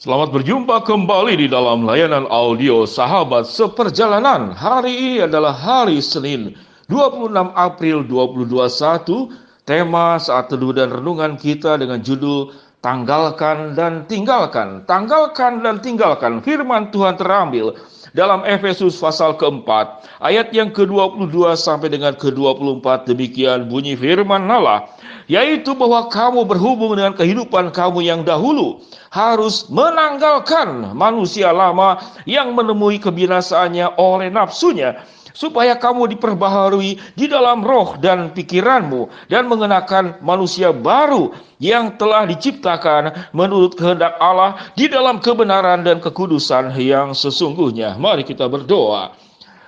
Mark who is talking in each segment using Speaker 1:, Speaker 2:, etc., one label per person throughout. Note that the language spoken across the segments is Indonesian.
Speaker 1: Selamat berjumpa kembali di dalam layanan audio Sahabat Seperjalanan. Hari ini adalah hari Senin, 26 April 2021. Tema saat teduh dan renungan kita dengan judul Tanggalkan dan Tinggalkan. Tanggalkan dan tinggalkan. Firman Tuhan terambil dalam Efesus pasal keempat, ayat yang ke-22 sampai dengan ke-24. Demikian bunyi firman Allah, yaitu bahwa kamu berhubung dengan kehidupan kamu yang dahulu harus menanggalkan manusia lama yang menemui kebinasaannya oleh nafsunya, supaya kamu diperbaharui di dalam roh dan pikiranmu dan mengenakan manusia baru yang telah diciptakan menurut kehendak Allah di dalam kebenaran dan kekudusan yang sesungguhnya. Mari kita berdoa.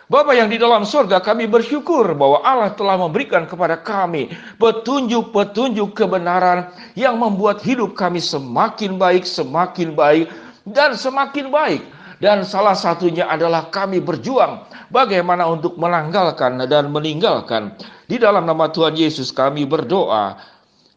Speaker 1: Bapa yang di dalam surga, kami bersyukur bahwa Allah telah memberikan kepada kami petunjuk-petunjuk kebenaran yang membuat hidup kami semakin baik, dan semakin baik. Dan salah satunya adalah kami berjuang bagaimana untuk menanggalkan dan meninggalkan. Di dalam nama Tuhan Yesus kami berdoa.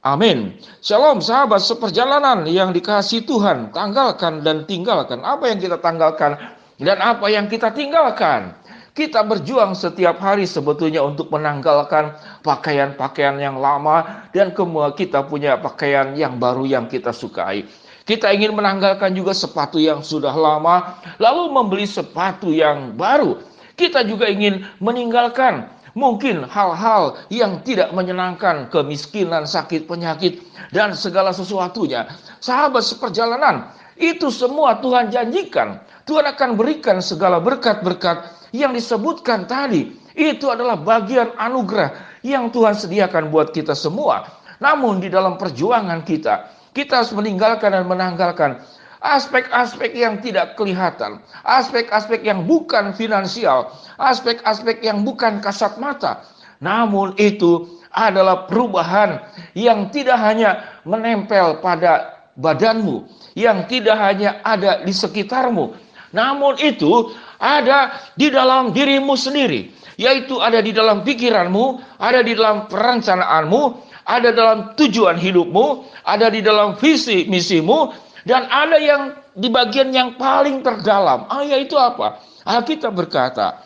Speaker 1: Amin. Shalom sahabat seperjalanan yang dikasihi Tuhan. Tanggalkan dan tinggalkan. Apa yang kita tanggalkan dan apa yang kita tinggalkan? Kita berjuang setiap hari sebetulnya untuk menanggalkan pakaian-pakaian yang lama dan kita punya pakaian yang baru yang kita sukai. Kita ingin menanggalkan juga sepatu yang sudah lama, lalu membeli sepatu yang baru. Kita juga ingin meninggalkan mungkin hal-hal yang tidak menyenangkan, kemiskinan, sakit, penyakit, dan segala sesuatunya. Sahabat seperjalanan, itu semua Tuhan janjikan. Tuhan akan berikan segala berkat-berkat yang disebutkan tadi. Itu adalah bagian anugerah yang Tuhan sediakan buat kita semua. Namun di dalam perjuangan kita harus meninggalkan dan menanggalkan aspek-aspek yang tidak kelihatan, aspek-aspek yang bukan finansial, aspek-aspek yang bukan kasat mata. Namun itu adalah perubahan yang tidak hanya menempel pada badanmu, yang tidak hanya ada di sekitarmu, namun itu ada di dalam dirimu sendiri, yaitu ada di dalam pikiranmu, ada di dalam perencanaanmu, ada dalam tujuan hidupmu, ada di dalam visi misimu, dan ada yang di bagian yang paling terdalam. Yaitu apa? Alkitab berkata,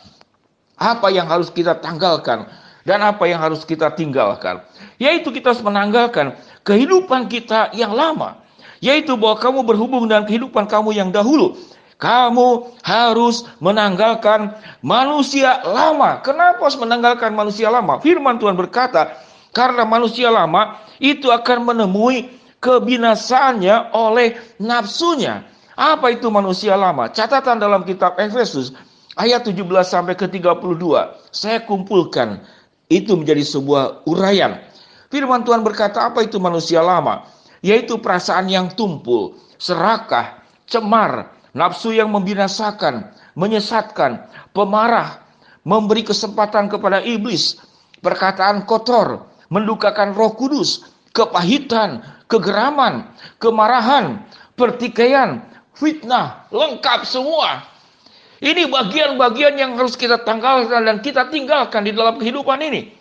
Speaker 1: apa yang harus kita tanggalkan dan apa yang harus kita tinggalkan. Yaitu kita harus menanggalkan kehidupan kita yang lama, yaitu bahwa kamu berhubung dengan kehidupan kamu yang dahulu. Kamu harus menanggalkan manusia lama. Kenapa harus menanggalkan manusia lama? Firman Tuhan berkata, karena manusia lama itu akan menemui kebinasaannya oleh nafsunya. Apa itu manusia lama? Catatan dalam kitab Efesus ayat 17 sampai ke 32. Saya kumpulkan itu menjadi sebuah uraian. Firman Tuhan berkata, apa itu manusia lama? Yaitu perasaan yang tumpul, serakah, cemar, nafsu yang membinasakan, menyesatkan, pemarah, memberi kesempatan kepada iblis, perkataan kotor, mendukakan Roh Kudus, kepahitan, kegeraman, kemarahan, pertikaian, fitnah, lengkap semua. Ini bagian-bagian yang harus kita tanggalkan dan kita tinggalkan di dalam kehidupan ini.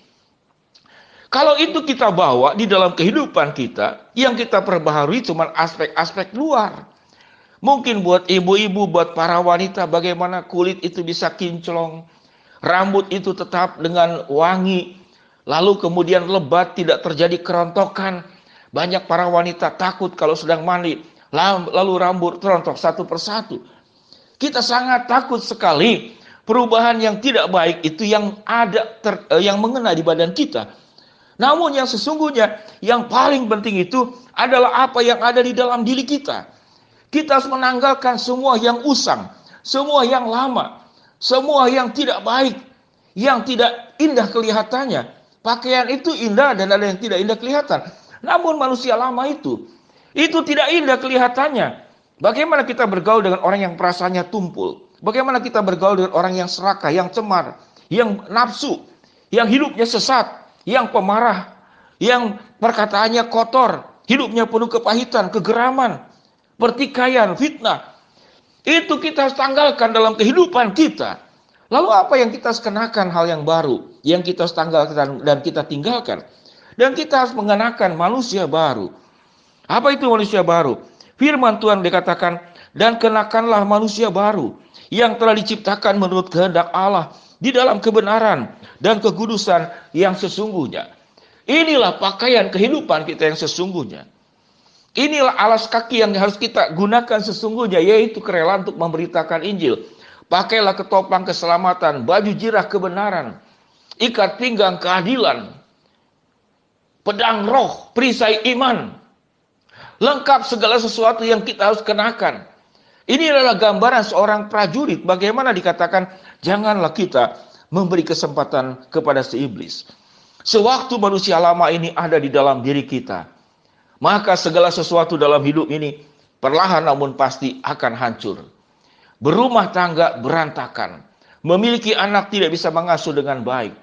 Speaker 1: Kalau itu kita bawa di dalam kehidupan kita, yang kita perbaharui cuma aspek-aspek luar. Mungkin buat ibu-ibu, buat para wanita, bagaimana kulit itu bisa kinclong, rambut itu tetap dengan wangi, lalu kemudian lebat, tidak terjadi kerontokan. Banyak para wanita takut kalau sedang mandi, lalu rambut terontok satu persatu. Kita sangat takut sekali perubahan yang tidak baik itu yang yang mengena di badan kita. Namun yang sesungguhnya yang paling penting itu adalah apa yang ada di dalam diri kita. Kita harus menanggalkan semua yang usang, semua yang lama, semua yang tidak baik, yang tidak indah kelihatannya. Pakaian itu indah dan ada yang tidak indah kelihatan. Namun manusia lama itu tidak indah kelihatannya. Bagaimana kita bergaul dengan orang yang perasaannya tumpul? Bagaimana kita bergaul dengan orang yang serakah, yang cemar, yang nafsu, yang hidupnya sesat, yang pemarah, yang perkataannya kotor, hidupnya penuh kepahitan, kegeraman, pertikaian, fitnah. Itu kita harus tanggalkan dalam kehidupan kita. Lalu apa yang kita harus kenakan? Hal yang baru yang kita harus tanggalkan dan kita tinggalkan. Dan kita harus mengenakan manusia baru. Apa itu manusia baru? Firman Tuhan dikatakan, dan kenakanlah manusia baru yang telah diciptakan menurut kehendak Allah di dalam kebenaran dan kekudusan yang sesungguhnya. Inilah pakaian kehidupan kita yang sesungguhnya. Inilah alas kaki yang harus kita gunakan sesungguhnya, yaitu kerelaan untuk memberitakan Injil. Pakailah ketopang keselamatan, baju jirah kebenaran, ikat pinggang keadilan, pedang roh, perisai iman. Lengkap segala sesuatu yang kita harus kenakan. Ini adalah gambaran seorang prajurit. Bagaimana dikatakan, janganlah kita memberi kesempatan kepada si iblis. Sewaktu manusia lama ini ada di dalam diri kita, maka segala sesuatu dalam hidup ini perlahan namun pasti akan hancur. Berumah tangga berantakan. Memiliki anak tidak bisa mengasuh dengan baik.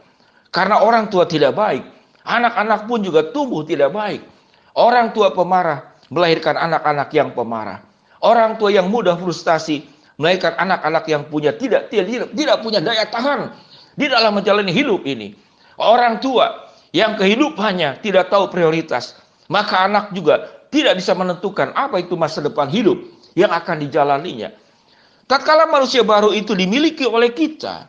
Speaker 1: Karena orang tua tidak baik, anak-anak pun juga tumbuh tidak baik. Orang tua pemarah melahirkan anak-anak yang pemarah. Orang tua yang mudah frustasi melahirkan anak-anak yang tidak punya daya tahan di dalam menjalani hidup ini. Orang tua yang kehidupannya tidak tahu prioritas, maka anak juga tidak bisa menentukan apa itu masa depan hidup yang akan dijalaninya. Tatkala manusia baru itu dimiliki oleh kita,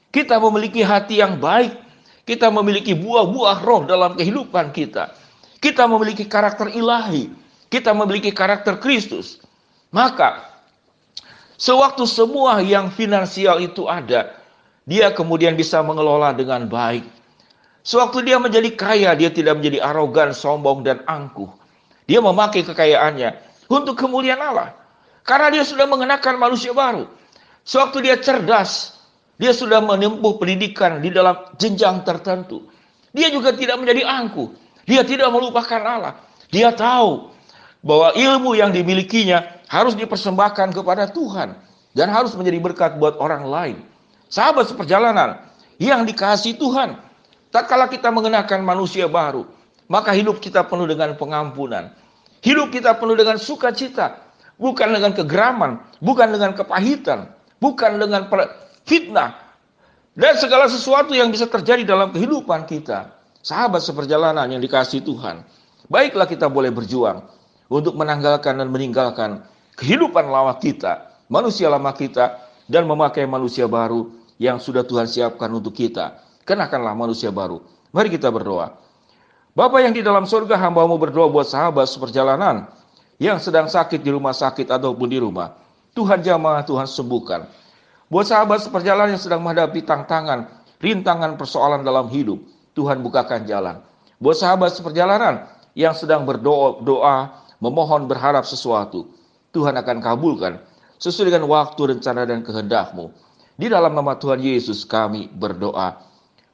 Speaker 1: kita memiliki hati yang baik, kita memiliki buah-buah roh dalam kehidupan kita, kita memiliki karakter ilahi, kita memiliki karakter Kristus. Maka sewaktu semua yang finansial itu ada, dia kemudian bisa mengelola dengan baik. Sewaktu dia menjadi kaya, dia tidak menjadi arogan, sombong, dan angkuh. Dia memakai kekayaannya untuk kemuliaan Allah. Karena dia sudah mengenakan manusia baru. Sewaktu dia cerdas, dia sudah menempuh pendidikan di dalam jenjang tertentu. Dia juga tidak menjadi angkuh. Dia tidak melupakan Allah. Dia tahu bahwa ilmu yang dimilikinya harus dipersembahkan kepada Tuhan. Dan harus menjadi berkat buat orang lain. Sahabat seperjalanan yang dikasihi Tuhan. Tatkala kita mengenakan manusia baru, maka hidup kita penuh dengan pengampunan. Hidup kita penuh dengan sukacita. Bukan dengan kegeraman, bukan dengan kepahitan, bukan dengan fitnah, dan segala sesuatu yang bisa terjadi dalam kehidupan kita. Sahabat seperjalanan yang dikasihi Tuhan, baiklah kita boleh berjuang untuk menanggalkan dan meninggalkan kehidupan lama kita, manusia lama kita, dan memakai manusia baru yang sudah Tuhan siapkan untuk kita. Kenakanlah manusia baru. Mari kita berdoa. Bapa yang di dalam surga, hamba-Mu berdoa buat sahabat seperjalanan yang sedang sakit di rumah sakit ataupun di rumah. Tuhan jamah, Tuhan sembuhkan. Buat sahabat seperjalanan yang sedang menghadapi tantangan, rintangan persoalan dalam hidup, Tuhan bukakan jalan. Buat sahabat seperjalanan yang sedang berdoa, memohon, berharap sesuatu, Tuhan akan kabulkan sesuai dengan waktu, rencana, dan kehendak-Mu. Di dalam nama Tuhan Yesus kami berdoa.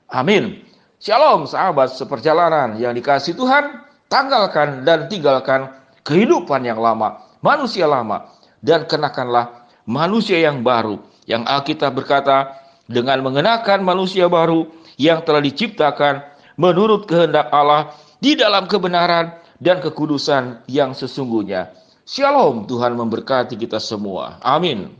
Speaker 1: Amin. Shalom sahabat seperjalanan yang dikasihi Tuhan. Tanggalkan dan tinggalkan kehidupan yang lama, manusia lama, dan kenakanlah manusia yang baru. Yang Alkitab berkata, dengan mengenakan manusia baru yang telah diciptakan menurut kehendak Allah di dalam kebenaran dan kekudusan yang sesungguhnya. Shalom, Tuhan memberkati kita semua. Amin.